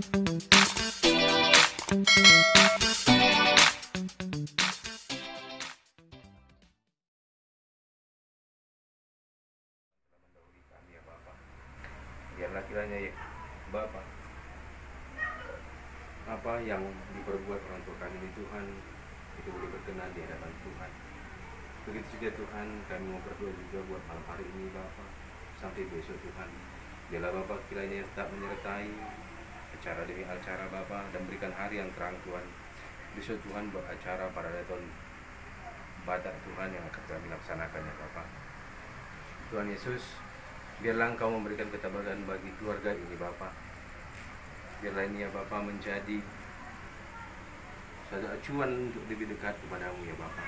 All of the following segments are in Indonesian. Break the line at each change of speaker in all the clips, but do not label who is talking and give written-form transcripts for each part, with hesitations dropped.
Biarlah kiranya ya Bapa, apa yang diperbuat orang tua kami ini Tuhan, itu boleh berkenan di hadapan Tuhan. Begitu juga Tuhan, kami mau berdoa juga buat malam hari ini Bapa, sampai besok Tuhan. Biarlah Bapa kiranya tetap menyertai acara demi acara Bapa, dan berikan hari yang terang Tuhan. Besok Tuhan buat acara pada tahun Batak Tuhan yang akan kami laksanakan ya Bapa. Tuhan Yesus, biarlah Engkau memberikan ketabahan bagi keluarga ini Bapa. Biarlah ini ya Bapa menjadi satu acuan untuk lebih dekat kepadamu ya Bapa.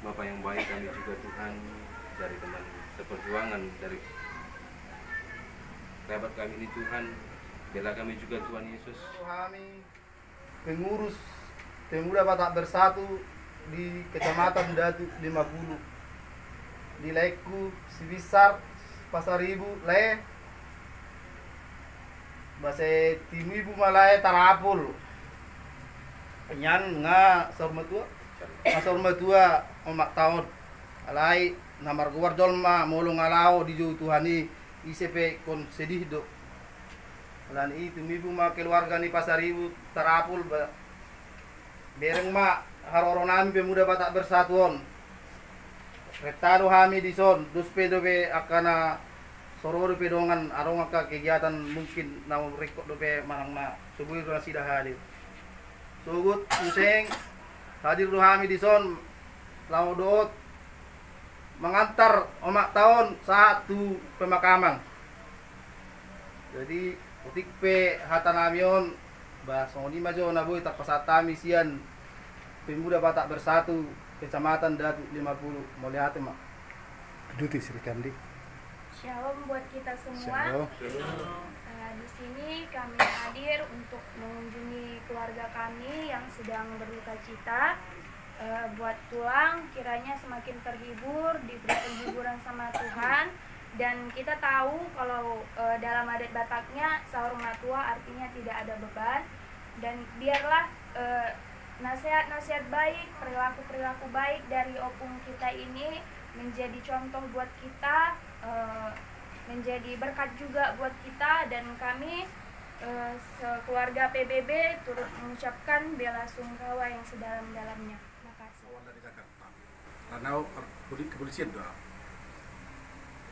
Bapa yang baik, kami juga Tuhan dari teman seperjuangan, dari kerabat kami ini Tuhan. Biarlah kami juga Tuhan Yesus,
kami pengurus Pemuda Batak Bersatu di Kecamatan Datu 50, di Leku, Sibisar, Pasar Ibu, Le, Base Timu Ibu Malaya Tarapul, Nyan nga Sormatua Omak Tahun, Alai Namar Guar Dolma Molong Alao di Jauh Tuhani ICP kon sedih do. Dan itu Ibu ma keluarga ni Pasar Ibu Tarapul bereng ma haroro nami Pemuda Batak Bersatuan. Retado kami di son, dus pedobe akana sororo pedongan arong ka kegiatan mungkin na rekod dobe manang na subuh na sida hadir. Sugut useng hadir do kami di son laudot mengantar omak tahun satu pemakaman. Jadi utik pe hatanamion basoni majo na boy tapasata misian Pemuda Batak Bersatu Kecamatan Datu 50 melihat mak.
Duti Sri Kandi.
Shalom buat kita semua.
Shalom.
Di sini kami hadir untuk mengunjungi keluarga kami yang sedang berduka cita. Buat tulang kiranya semakin terhibur, diberi penghiburan sama Tuhan. Dan kita tahu kalau dalam adat Bataknya sahur matua artinya tidak ada beban. Dan biarlah nasihat-nasihat baik, perilaku-perilaku baik dari opung kita ini menjadi contoh buat kita, menjadi berkat juga buat kita, dan kami sekeluarga PBB turut mengucapkan bela sungkawa yang sedalam-dalamnya. Terima kasih.
Awal dari Jakarta, karena kepolisian doa.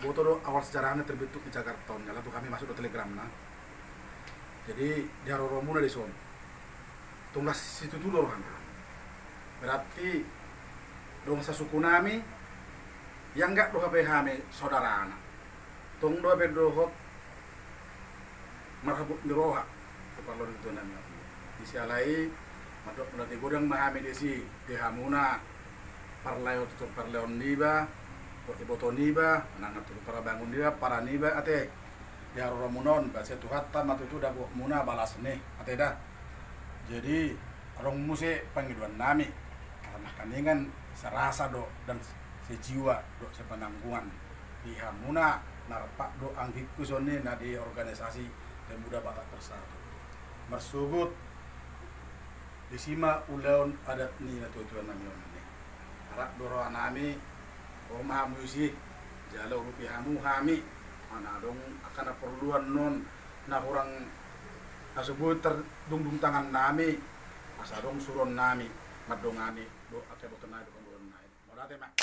Boto awal sejarahnya terbentuk di Jakarta, lalu kami masuk ke Telegram nah. Jadi di Haroromuna di son. Tunggas situ dulu kan. Berarti dong sasuku nami yang enggak doha kami saudara anak. Tung doha dohot marhabut diroha keperluan itu nami. Di sialai madok mulai godang mahami desi di hamuna parlayon tutur parlayon niba, boto niba, nangat tutur para bangun niba, para niba ate di Haroromunon bahasa Tuhan matu itu dah muna balas nih ate dah. Jadi orang musik panggilan nami karena kaningan serasa do dan sejiwa do sepenanggungan di hamuna narpak do anggiku sone na di organisasi Pemuda Batak Bersatu mersugut di sima ulaun adat ni na tujuan nami ini harap doro nami rumah musik jalo rupiahamu hami mana dong akan perluan non na orang nasubut terdungdung tangan nami masa dong suron nami madongani do akeh boten nai do nai modate mak